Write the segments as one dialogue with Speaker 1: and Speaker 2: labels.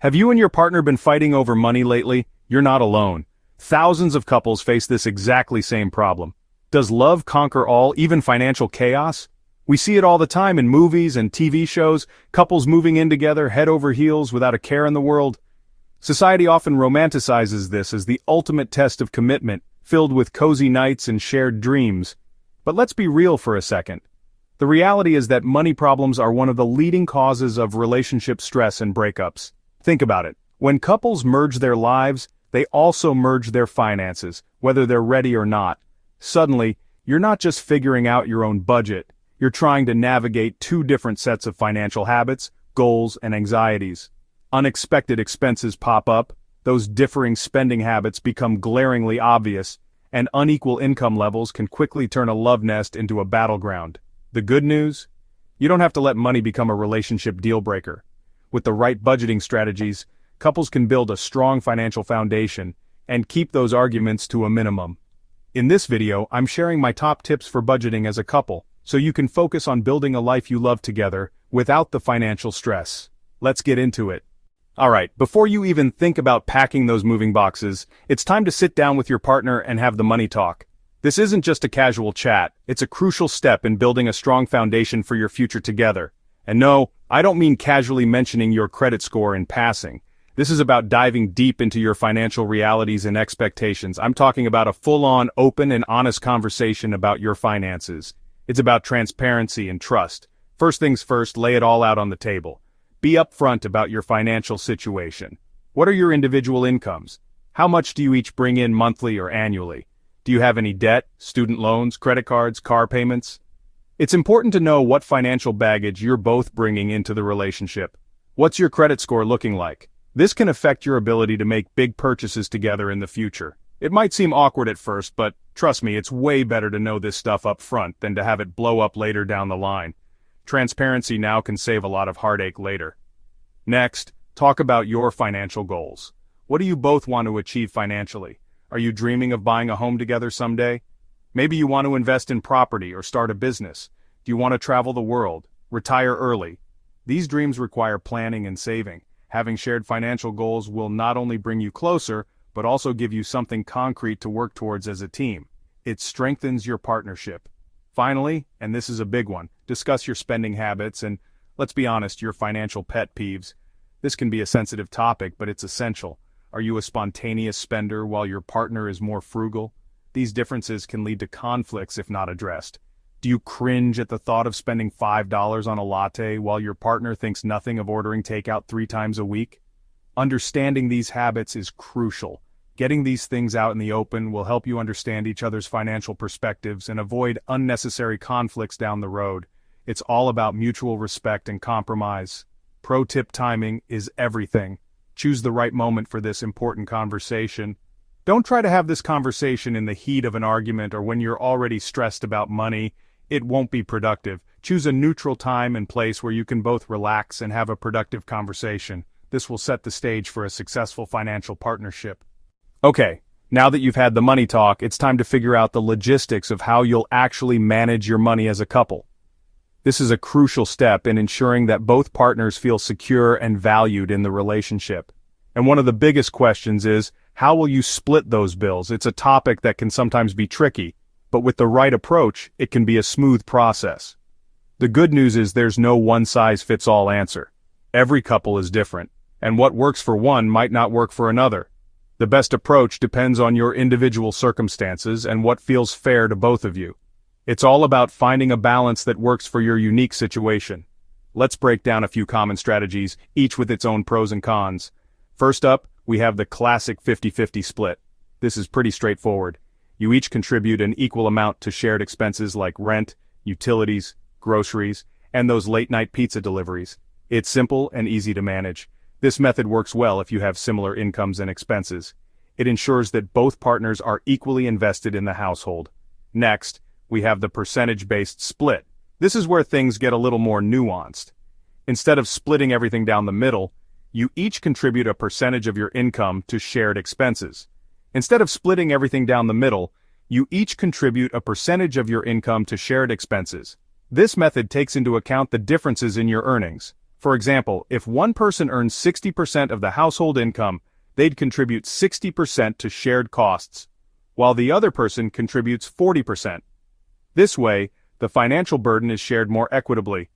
Speaker 1: Have you and your partner been fighting over money lately? You're not alone. Thousands of couples face this exactly same problem. Does love conquer all, even financial chaos? We see it all the time in movies and TV shows, couples moving in together head over heels without a care in the world. Society often romanticizes this as the ultimate test of commitment, filled with cozy nights and shared dreams. But let's be real for a second. The reality is that money problems are one of the leading causes of relationship stress and breakups. Think about it. When couples merge their lives, they also merge their finances, whether they're ready or not. Suddenly, you're not just figuring out your own budget, you're trying to navigate two different sets of financial habits, goals, and anxieties. Unexpected expenses pop up, those differing spending habits become glaringly obvious, and unequal income levels can quickly turn a love nest into a battleground. The good news? You don't have to let money become a relationship deal breaker. With the right budgeting strategies, couples can build a strong financial foundation and keep those arguments to a minimum. In this video, I'm sharing my top tips for budgeting as a couple, so you can focus on building a life you love together without the financial stress. Let's get into it. Alright, before you even think about packing those moving boxes, it's time to sit down with your partner and have the money talk. This isn't just a casual chat, it's a crucial step in building a strong foundation for your future together. And no, I don't mean casually mentioning your credit score in passing. This is about diving deep into your financial realities and expectations. I'm talking about a full-on, open and honest conversation about your finances. It's about transparency and trust. First things first, lay it all out on the table. Be upfront about your financial situation. What are your individual incomes? How much do you each bring in monthly or annually? Do you have any debt, student loans, credit cards, car payments? It's important to know what financial baggage you're both bringing into the relationship. What's your credit score looking like? This can affect your ability to make big purchases together in the future. It might seem awkward at first, but trust me, it's way better to know this stuff up front than to have it blow up later down the line. Transparency now can save a lot of heartache later. Next, talk about your financial goals. What do you both want to achieve financially? Are you dreaming of buying a home together someday? Maybe you want to invest in property or start a business. Do you want to travel the world? Retire early? These dreams require planning and saving. Having shared financial goals will not only bring you closer, but also give you something concrete to work towards as a team. It strengthens your partnership. Finally, and this is a big one, discuss your spending habits and, let's be honest, your financial pet peeves. This can be a sensitive topic, but it's essential. Are you a spontaneous spender while your partner is more frugal? These differences can lead to conflicts if not addressed. Do you cringe at the thought of spending $5 on a latte while your partner thinks nothing of ordering takeout 3 times a week? Understanding these habits is crucial. Getting these things out in the open will help you understand each other's financial perspectives and avoid unnecessary conflicts down the road. It's all about mutual respect and compromise. Pro tip: timing is everything. Choose the right moment for this important conversation. Don't try to have this conversation in the heat of an argument or when you're already stressed about money. It won't be productive. Choose a neutral time and place where you can both relax and have a productive conversation. This will set the stage for a successful financial partnership. Okay, now that you've had the money talk, it's time to figure out the logistics of how you'll actually manage your money as a couple. This is a crucial step in ensuring that both partners feel secure and valued in the relationship. And one of the biggest questions is, how will you split those bills? It's a topic that can sometimes be tricky, but with the right approach, it can be a smooth process. The good news is there's no one-size-fits-all answer. Every couple is different, and what works for one might not work for another. The best approach depends on your individual circumstances and what feels fair to both of you. It's all about finding a balance that works for your unique situation. Let's break down a few common strategies, each with its own pros and cons. First up, we have the classic 50-50 split. This is pretty straightforward. You each contribute an equal amount to shared expenses like rent, utilities, groceries, and those late-night pizza deliveries. It's simple and easy to manage. This method works well if you have similar incomes and expenses. It ensures that both partners are equally invested in the household. Next, we have the percentage-based split. This is where things get a little more nuanced. Instead of splitting everything down the middle, you each contribute a percentage of your income to shared expenses. Instead of splitting everything down the middle, you each contribute a percentage of your income to shared expenses. This method takes into account the differences in your earnings. For example, if one person earns 60% of the household income, they'd contribute 60% to shared costs, while the other person contributes 40%. This way, the financial burden is shared more equitably.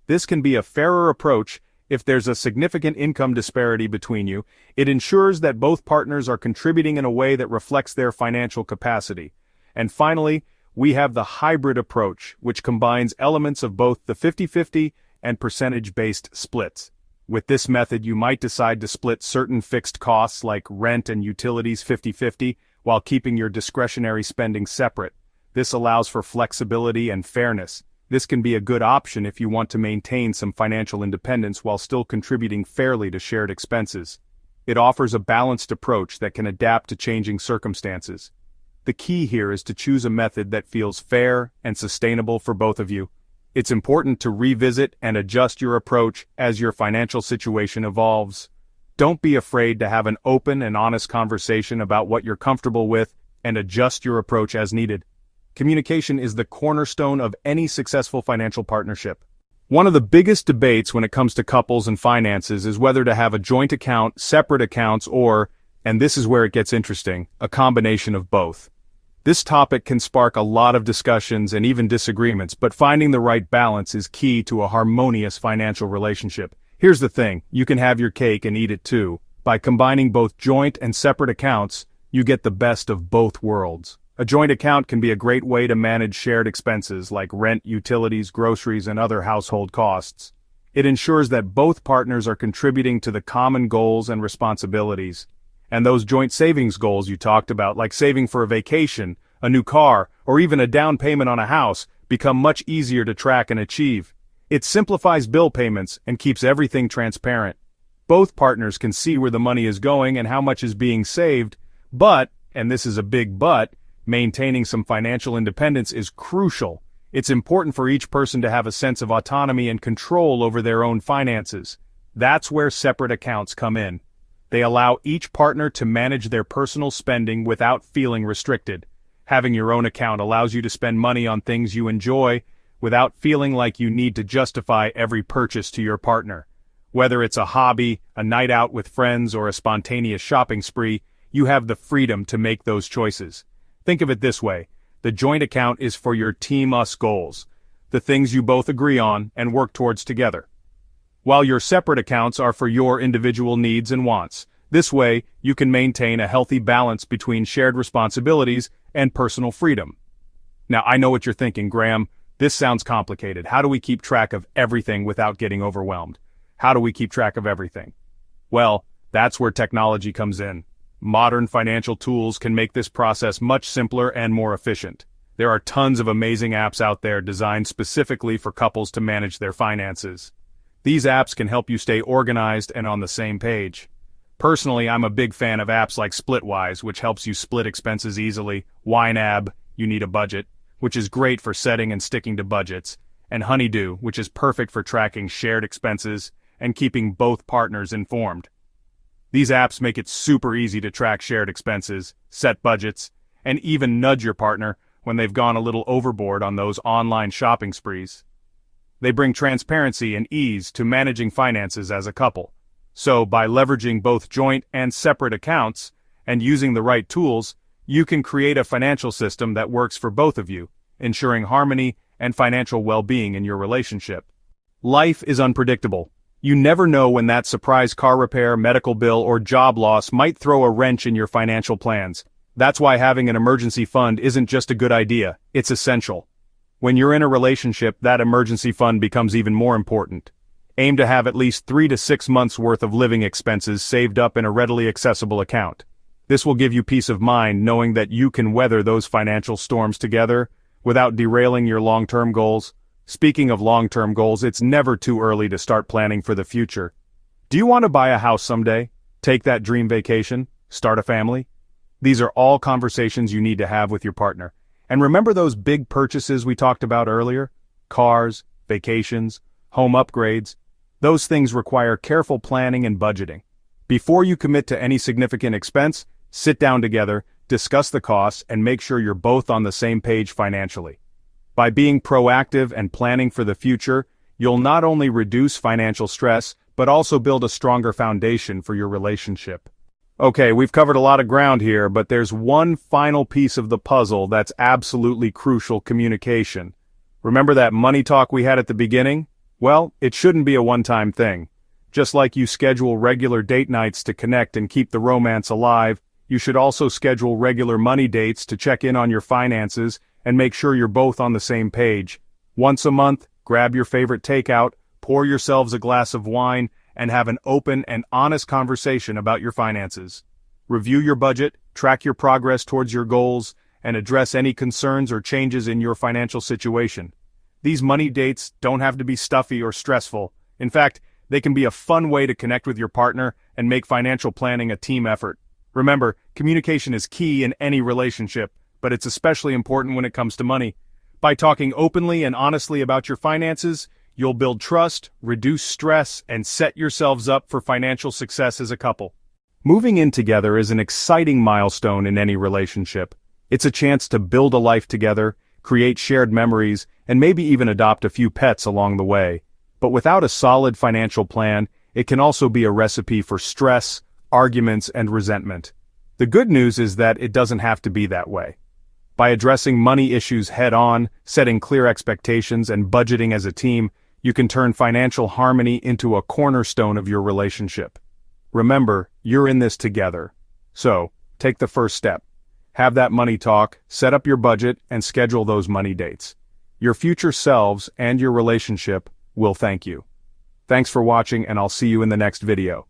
Speaker 1: This can be a fairer approach if there's a significant income disparity between you. It ensures that both partners are contributing in a way that reflects their financial capacity. And finally, we have the hybrid approach, which combines elements of both the 50-50 and percentage-based splits. With this method, you might decide to split certain fixed costs like rent and utilities 50-50 while keeping your discretionary spending separate. This allows for flexibility and fairness. This can be a good option if you want to maintain some financial independence while still contributing fairly to shared expenses. It offers a balanced approach that can adapt to changing circumstances. The key here is to choose a method that feels fair and sustainable for both of you. It's important to revisit and adjust your approach as your financial situation evolves. Don't be afraid to have an open and honest conversation about what you're comfortable with and adjust your approach as needed. Communication is the cornerstone of any successful financial partnership. One of the biggest debates when it comes to couples and finances is whether to have a joint account, separate accounts, or, and this is where it gets interesting, a combination of both. This topic can spark a lot of discussions and even disagreements, but finding the right balance is key to a harmonious financial relationship. Here's the thing, you can have your cake and eat it too. By combining both joint and separate accounts, you get the best of both worlds. A joint account can be a great way to manage shared expenses like rent, utilities, groceries, and other household costs. It ensures that both partners are contributing to the common goals and responsibilities. And those joint savings goals you talked about, like saving for a vacation, a new car, or even a down payment on a house, become much easier to track and achieve. It simplifies bill payments and keeps everything transparent. Both partners can see where the money is going and how much is being saved, but, and this is a big but, maintaining some financial independence is crucial. It's important for each person to have a sense of autonomy and control over their own finances. That's where separate accounts come in. They allow each partner to manage their personal spending without feeling restricted. Having your own account allows you to spend money on things you enjoy without feeling like you need to justify every purchase to your partner. Whether it's a hobby, a night out with friends, or a spontaneous shopping spree, you have the freedom to make those choices. Think of it this way, the joint account is for your Team Us goals, the things you both agree on and work towards together. While your separate accounts are for your individual needs and wants. This way, you can maintain a healthy balance between shared responsibilities and personal freedom. Now, I know what you're thinking, Graham, this sounds complicated. How do we keep track of everything without getting overwhelmed? How do we keep track of everything? Well, that's where technology comes in. Modern financial tools can make this process much simpler and more efficient. There are tons of amazing apps out there designed specifically for couples to manage their finances. These apps can help you stay organized and on the same page. Personally, I'm a big fan of apps like Splitwise, which helps you split expenses easily, YNAB, you need a budget, which is great for setting and sticking to budgets, and Honeydew, which is perfect for tracking shared expenses and keeping both partners informed. These apps make it super easy to track shared expenses, set budgets, and even nudge your partner when they've gone a little overboard on those online shopping sprees. They bring transparency and ease to managing finances as a couple. So, by leveraging both joint and separate accounts, and using the right tools, you can create a financial system that works for both of you, ensuring harmony and financial well-being in your relationship. Life is unpredictable. You never know when that surprise car repair, medical bill, or job loss might throw a wrench in your financial plans. That's why having an emergency fund isn't just a good idea, it's essential. When you're in a relationship, that emergency fund becomes even more important. Aim to have at least 3 to 6 months worth of living expenses saved up in a readily accessible account. This will give you peace of mind knowing that you can weather those financial storms together without derailing your long-term goals. Speaking of long-term goals, it's never too early to start planning for the future. Do you want to buy a house someday? Take that dream vacation? Start a family? These are all conversations you need to have with your partner. And remember those big purchases we talked about earlier? Cars, vacations, home upgrades. Those things require careful planning and budgeting. Before you commit to any significant expense, sit down together, discuss the costs, and make sure you're both on the same page financially. By being proactive and planning for the future, you'll not only reduce financial stress, but also build a stronger foundation for your relationship. Okay, we've covered a lot of ground here, but there's one final piece of the puzzle that's absolutely crucial: communication. Remember that money talk we had at the beginning? Well, it shouldn't be a one-time thing. Just like you schedule regular date nights to connect and keep the romance alive, you should also schedule regular money dates to check in on your finances and make sure you're both on the same page. Once a month, grab your favorite takeout, pour yourselves a glass of wine, and have an open and honest conversation about your finances. Review your budget, track your progress towards your goals, and address any concerns or changes in your financial situation. These money dates don't have to be stuffy or stressful. In fact, they can be a fun way to connect with your partner and make financial planning a team effort. Remember, communication is key in any relationship, but it's especially important when it comes to money. By talking openly and honestly about your finances, you'll build trust, reduce stress, and set yourselves up for financial success as a couple. Moving in together is an exciting milestone in any relationship. It's a chance to build a life together, create shared memories, and maybe even adopt a few pets along the way. But without a solid financial plan, it can also be a recipe for stress, arguments, and resentment. The good news is that it doesn't have to be that way. By addressing money issues head-on, setting clear expectations, and budgeting as a team, you can turn financial harmony into a cornerstone of your relationship. Remember, you're in this together. So, take the first step. Have that money talk, set up your budget, and schedule those money dates. Your future selves and your relationship will thank you. Thanks for watching, and I'll see you in the next video.